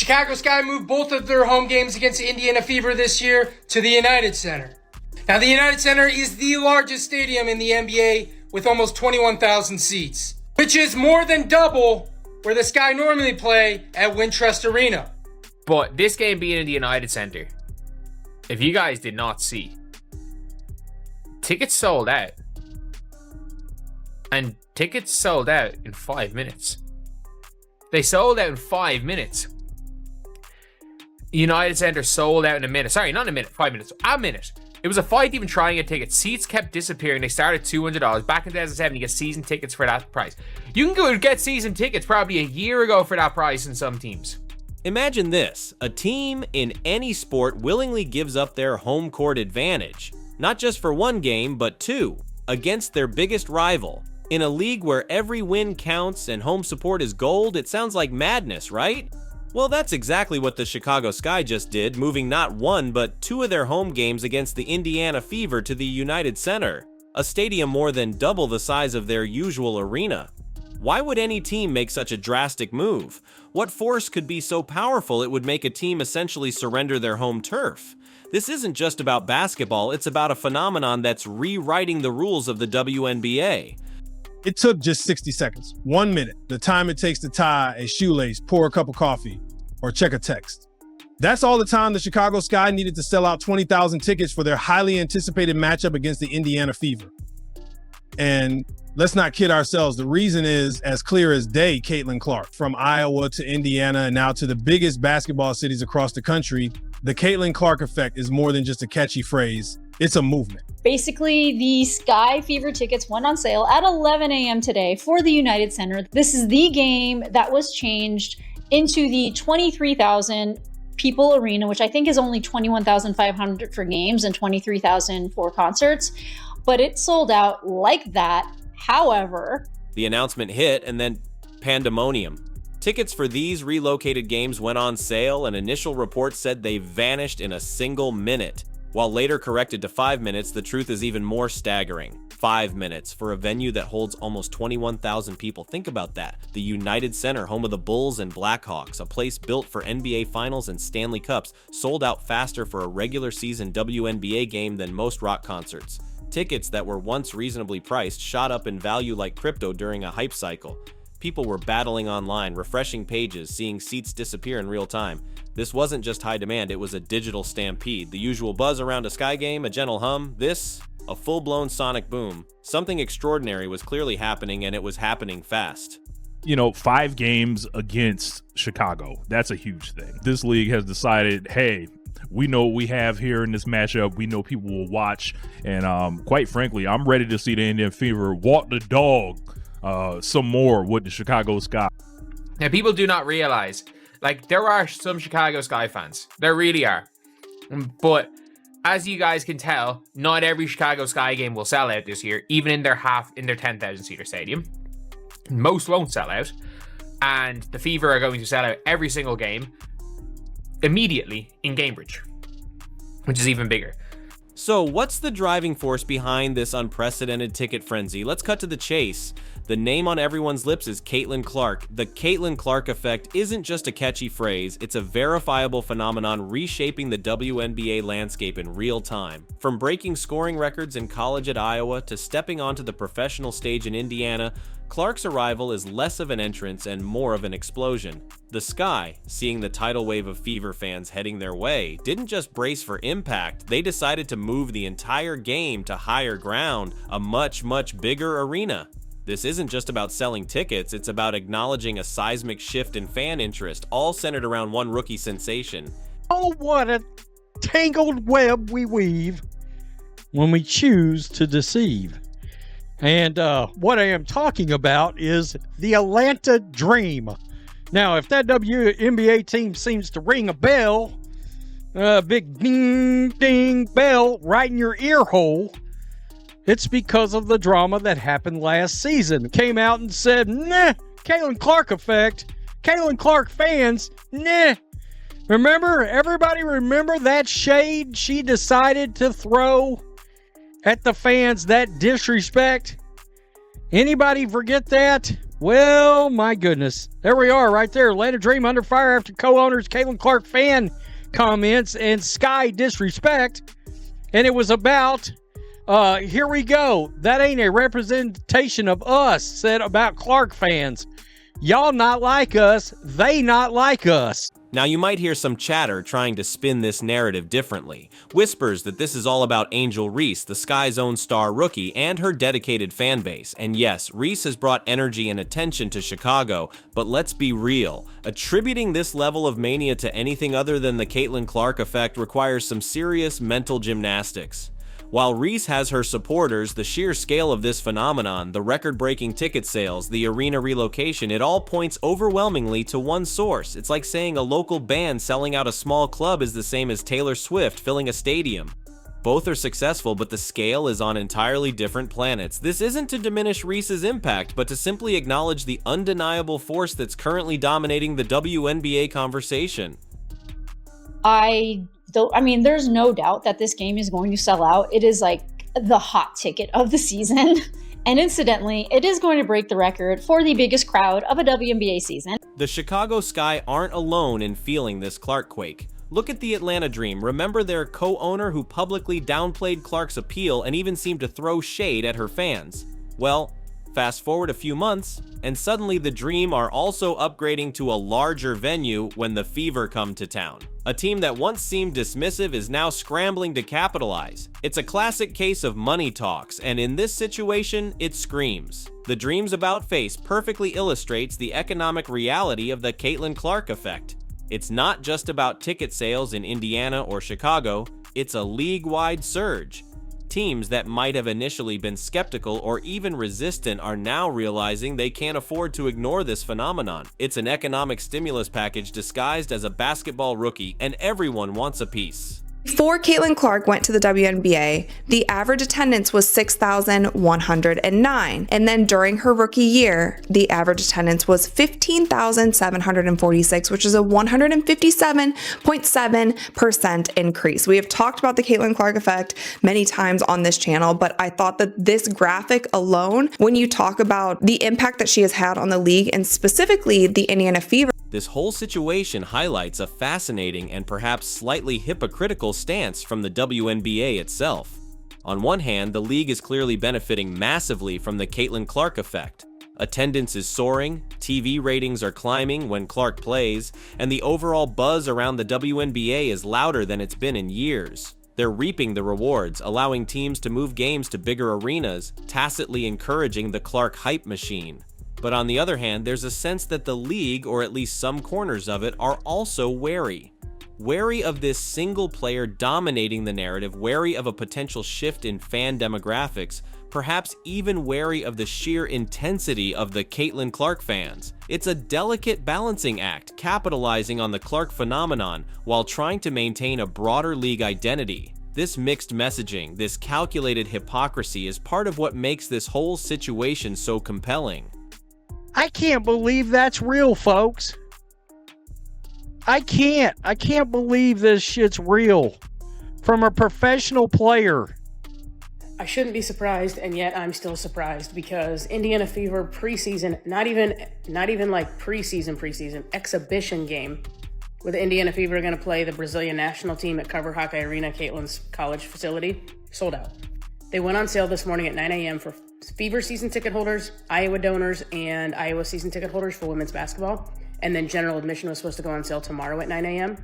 Chicago Sky moved both of their home games against the Indiana Fever this year to the United Center. Now, the United Center is the largest stadium in the NBA with almost 21,000 seats, which is more than double where the Sky normally play at Wintrust Arena. But this game being in the United Center, if you guys did not see, tickets sold out. And tickets sold out in 5 minutes. They sold out in 5 minutes. United Center sold out in a minute. Sorry, not in a minute, 5 minutes. A minute. It was a fight even trying to get tickets. Seats kept disappearing. They started at $200. Back in 2007, you get season tickets for that price. You can go get season tickets probably a year ago for that price in some teams. Imagine this. A team in any sport willingly gives up their home court advantage. Not just for one game, but two. Against their biggest rival. In a league where every win counts and home support is gold, it sounds like madness, right? Well, that's exactly what the Chicago Sky just did, moving not one, but two of their home games against the Indiana Fever to the United Center, a stadium more than double the size of their usual arena. Why would any team make such a drastic move? What force could be so powerful it would make a team essentially surrender their home turf? This isn't just about basketball, it's about a phenomenon that's rewriting the rules of the WNBA. It took just 60 seconds, 1 minute, the time it takes to tie a shoelace, pour a cup of coffee, or check a text. That's all the time the Chicago Sky needed to sell out 20,000 tickets for their highly anticipated matchup against the Indiana Fever. And let's not kid ourselves, the reason is as clear as day. Caitlyn Clark. From Iowa to Indiana and now to the biggest basketball cities across the country, the Caitlyn Clark effect is more than just a catchy phrase. It's a movement. Basically, the Sky Fever tickets went on sale at 11 a.m. today for the United Center. This is the game that was changed into the 23,000 people arena, which I think is only 21,500 for games and 23,000 for concerts. But it sold out like that. However, the announcement hit and then pandemonium. Tickets for these relocated games went on sale, and initial reports said they vanished in a single minute. While later corrected to 5 minutes, the truth is even more staggering. 5 minutes for a venue that holds almost 21,000 people. Think about that. The United Center, home of the Bulls and Blackhawks, a place built for NBA Finals and Stanley Cups, sold out faster for a regular season WNBA game than most rock concerts. Tickets that were once reasonably priced shot up in value like crypto during a hype cycle. People were battling online, refreshing pages, seeing seats disappear in real time. This wasn't just high demand, it was a digital stampede. The usual buzz around a Sky game, a gentle hum. This, a full-blown sonic boom. Something extraordinary was clearly happening, and it was happening fast. 5 games against Chicago. That's a huge thing. This league has decided, hey, we know what we have here in this matchup. We know people will watch. And quite frankly, I'm ready to see the Indiana Fever walk the dog some more with the Chicago Sky. Now, people do not realize, there are some Chicago Sky fans. There really are. But as you guys can tell, not every Chicago Sky game will sell out this year, even in their 10,000 seater stadium. Most won't sell out. And the Fever are going to sell out every single game immediately in Cambridge, which is even bigger. So what's the driving force behind this unprecedented ticket frenzy? Let's cut to the chase. The name on everyone's lips is Caitlyn Clark. The Caitlyn Clark effect isn't just a catchy phrase, it's a verifiable phenomenon reshaping the WNBA landscape in real time. From breaking scoring records in college at Iowa to stepping onto the professional stage in Indiana, Clark's arrival is less of an entrance and more of an explosion. The Sky, seeing the tidal wave of Fever fans heading their way, didn't just brace for impact, they decided to move the entire game to higher ground, a much, much bigger arena. This isn't just about selling tickets, it's about acknowledging a seismic shift in fan interest, all centered around one rookie sensation. Oh, what a tangled web we weave when we choose to deceive. And what I am talking about is the Atlanta Dream. Now, if that WNBA team seems to ring a bell, a big ding, ding bell right in your ear hole, it's because of the drama that happened last season. Came out and said, nah, Caitlyn Clark effect. Caitlyn Clark fans, nah. Everybody remember that shade she decided to throw at the fans, that disrespect? Anybody forget that? Well, my goodness. There we are right there. Atlanta Dream under fire after co-owners Caitlyn Clark fan comments and Sky disrespect. And it was about, here we go. That ain't a representation of us, said about Clark fans. Y'all not like us. They not like us. Now, you might hear some chatter trying to spin this narrative differently. Whispers that this is all about Angel Reese, the Sky's own star rookie, and her dedicated fan base. And yes, Reese has brought energy and attention to Chicago, but let's be real. Attributing this level of mania to anything other than the Caitlyn Clark effect requires some serious mental gymnastics. While Reese has her supporters, the sheer scale of this phenomenon, the record-breaking ticket sales, the arena relocation, it all points overwhelmingly to one source. It's like saying a local band selling out a small club is the same as Taylor Swift filling a stadium. Both are successful, but the scale is on entirely different planets. This isn't to diminish Reese's impact, but to simply acknowledge the undeniable force that's currently dominating the WNBA conversation. There's no doubt that this game is going to sell out. It is like the hot ticket of the season. And incidentally, it is going to break the record for the biggest crowd of a WNBA season. The Chicago Sky aren't alone in feeling this Clark quake. Look at the Atlanta Dream. Remember their co-owner who publicly downplayed Clark's appeal and even seemed to throw shade at her fans? Well, fast forward a few months, and suddenly the Dream are also upgrading to a larger venue when the Fever come to town. A team that once seemed dismissive is now scrambling to capitalize. It's a classic case of money talks, and in this situation, it screams. The Dream's about face perfectly illustrates the economic reality of the Caitlyn Clark effect. It's not just about ticket sales in Indiana or Chicago, it's a league-wide surge. Teams that might have initially been skeptical or even resistant are now realizing they can't afford to ignore this phenomenon. It's an economic stimulus package disguised as a basketball rookie, and everyone wants a piece. Before Caitlyn Clark went to the WNBA, the average attendance was 6,109. And then during her rookie year, the average attendance was 15,746, which is a 157.7% increase. We have talked about the Caitlyn Clark effect many times on this channel, but I thought that this graphic alone, when you talk about the impact that she has had on the league and specifically the Indiana Fever, this whole situation highlights a fascinating and perhaps slightly hypocritical stance from the WNBA itself. On one hand, the league is clearly benefiting massively from the Caitlyn Clark effect. Attendance is soaring, TV ratings are climbing when Clark plays, and the overall buzz around the WNBA is louder than it's been in years. They're reaping the rewards, allowing teams to move games to bigger arenas, tacitly encouraging the Clark hype machine. But on the other hand, there's a sense that the league, or at least some corners of it, are also wary. Wary of this single player dominating the narrative, wary of a potential shift in fan demographics, perhaps even wary of the sheer intensity of the Caitlyn Clark fans. It's a delicate balancing act, capitalizing on the Clark phenomenon while trying to maintain a broader league identity. This mixed messaging, this calculated hypocrisy is part of what makes this whole situation so compelling. I can't believe that's real, folks. I can't believe this shit's real. From a professional player. I shouldn't be surprised, and yet I'm still surprised because Indiana Fever preseason, not even like preseason, exhibition game where the Indiana Fever are going to play the Brazilian national team at Cover Hawkeye Arena, Caitlyn's college facility, sold out. They went on sale this morning at 9 a.m. for Fever season ticket holders, Iowa donors, and Iowa season ticket holders for women's basketball. And then general admission was supposed to go on sale tomorrow at 9 a.m.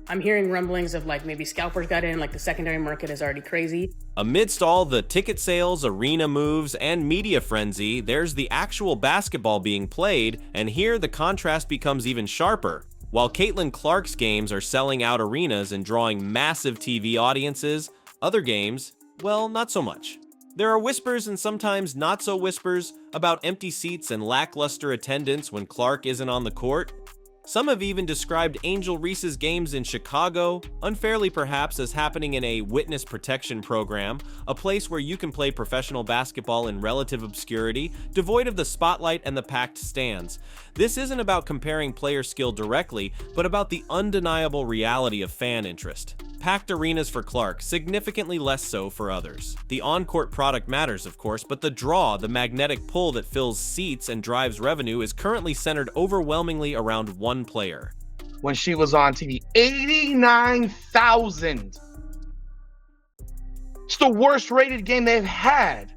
I'm hearing rumblings of like maybe scalpers got in, like the secondary market is already crazy. Amidst all the ticket sales, arena moves, and media frenzy, there's the actual basketball being played, and here the contrast becomes even sharper. While Caitlyn Clark's games are selling out arenas and drawing massive TV audiences, other games, well, not so much. There are whispers and sometimes not so whispers about empty seats and lackluster attendance when Clark isn't on the court. Some have even described Angel Reese's games in Chicago, unfairly perhaps, as happening in a witness protection program, a place where you can play professional basketball in relative obscurity, devoid of the spotlight and the packed stands. This isn't about comparing player skill directly, but about the undeniable reality of fan interest. packed arenas for Clark, significantly less so for others. The on-court product matters, of course, but the draw, the magnetic pull that fills seats and drives revenue, is currently centered overwhelmingly around one player. When she was on TV, 89,000. It's the worst rated game they've had.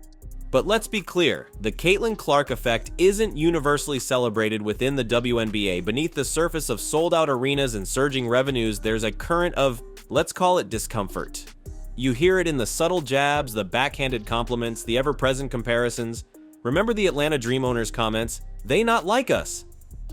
But let's be clear, the Caitlyn Clark effect isn't universally celebrated within the WNBA. Beneath the surface of sold-out arenas and surging revenues, there's a current of, let's call it, discomfort. You hear it in the subtle jabs, the backhanded compliments, the ever-present comparisons. Remember the Atlanta Dream owners' comments? They not like us.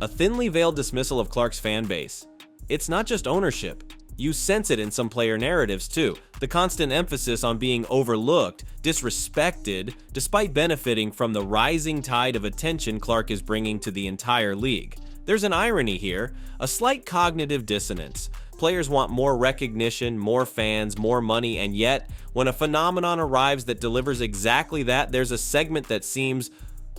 A thinly veiled dismissal of Clark's fan base. It's not just ownership. You sense it in some player narratives too. The constant emphasis on being overlooked, disrespected, despite benefiting from the rising tide of attention Clark is bringing to the entire league. There's an irony here, a slight cognitive dissonance. Players want more recognition, more fans, more money, and yet, when a phenomenon arrives that delivers exactly that, there's a segment that seems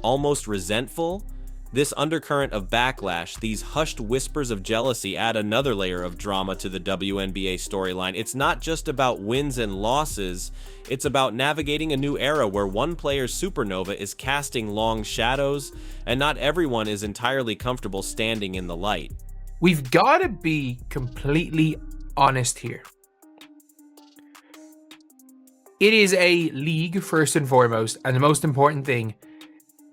almost resentful. This undercurrent of backlash, these hushed whispers of jealousy, add another layer of drama to the WNBA storyline. It's not just about wins and losses, it's about navigating a new era where one player's supernova is casting long shadows, and not everyone is entirely comfortable standing in the light. We've got to be completely honest here. It is a league, first and foremost, and the most important thing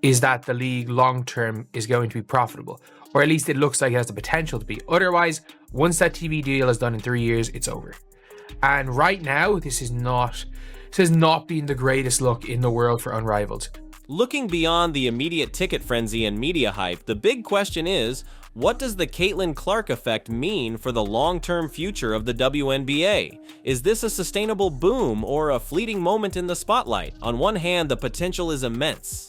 is that the league long-term is going to be profitable, or at least it looks like it has the potential to be. Otherwise, once that TV deal is done in 3 years, it's over. And right now, this has not been the greatest look in the world for Unrivaled. Looking beyond the immediate ticket frenzy and media hype, the big question is, what does the Caitlyn Clark effect mean for the long-term future of the WNBA? Is this a sustainable boom or a fleeting moment in the spotlight? On one hand, the potential is immense.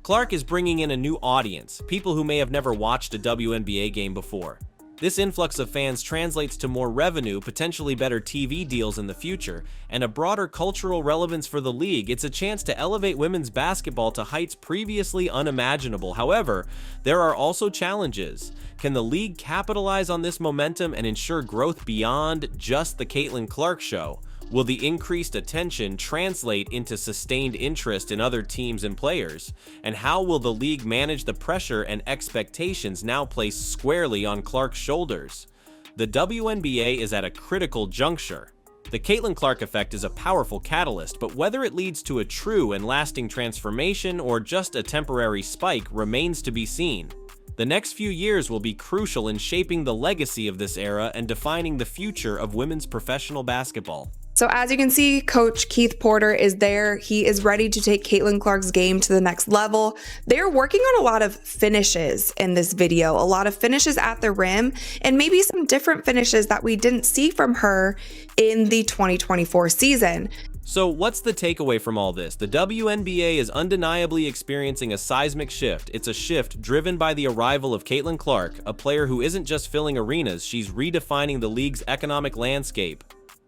Clark is bringing in a new audience, people who may have never watched a WNBA game before. This influx of fans translates to more revenue, potentially better TV deals in the future, and a broader cultural relevance for the league. It's a chance to elevate women's basketball to heights previously unimaginable. However, there are also challenges. Can the league capitalize on this momentum and ensure growth beyond just the Caitlyn Clark show? Will the increased attention translate into sustained interest in other teams and players? And how will the league manage the pressure and expectations now placed squarely on Clark's shoulders? The WNBA is at a critical juncture. The Caitlyn Clark effect is a powerful catalyst, but whether it leads to a true and lasting transformation or just a temporary spike remains to be seen. The next few years will be crucial in shaping the legacy of this era and defining the future of women's professional basketball. So as you can see, Coach Keith Porter is there. He is ready to take Caitlyn Clark's game to the next level. They're working on a lot of finishes in this video, a lot of finishes at the rim, and maybe some different finishes that we didn't see from her in the 2024 season. So what's the takeaway from all this? The WNBA is undeniably experiencing a seismic shift. It's a shift driven by the arrival of Caitlyn Clark, a player who isn't just filling arenas, she's redefining the league's economic landscape.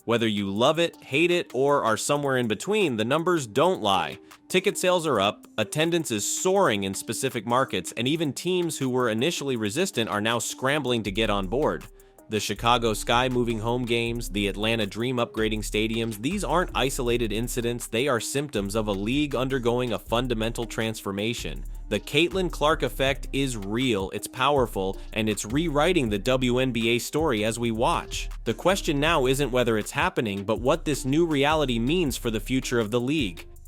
Whether you love it, hate it, or are somewhere in between, the numbers don't lie. Ticket sales are up, attendance is soaring in specific markets, and even teams who were initially resistant are now scrambling to get on board. The Chicago Sky moving home games, the Atlanta Dream upgrading stadiums, these aren't isolated incidents, they are symptoms of a league undergoing a fundamental transformation. The Caitlyn Clark effect is real, it's powerful, and it's rewriting the WNBA story as we watch. The question now isn't whether it's happening, but what this new reality means for the future of the league.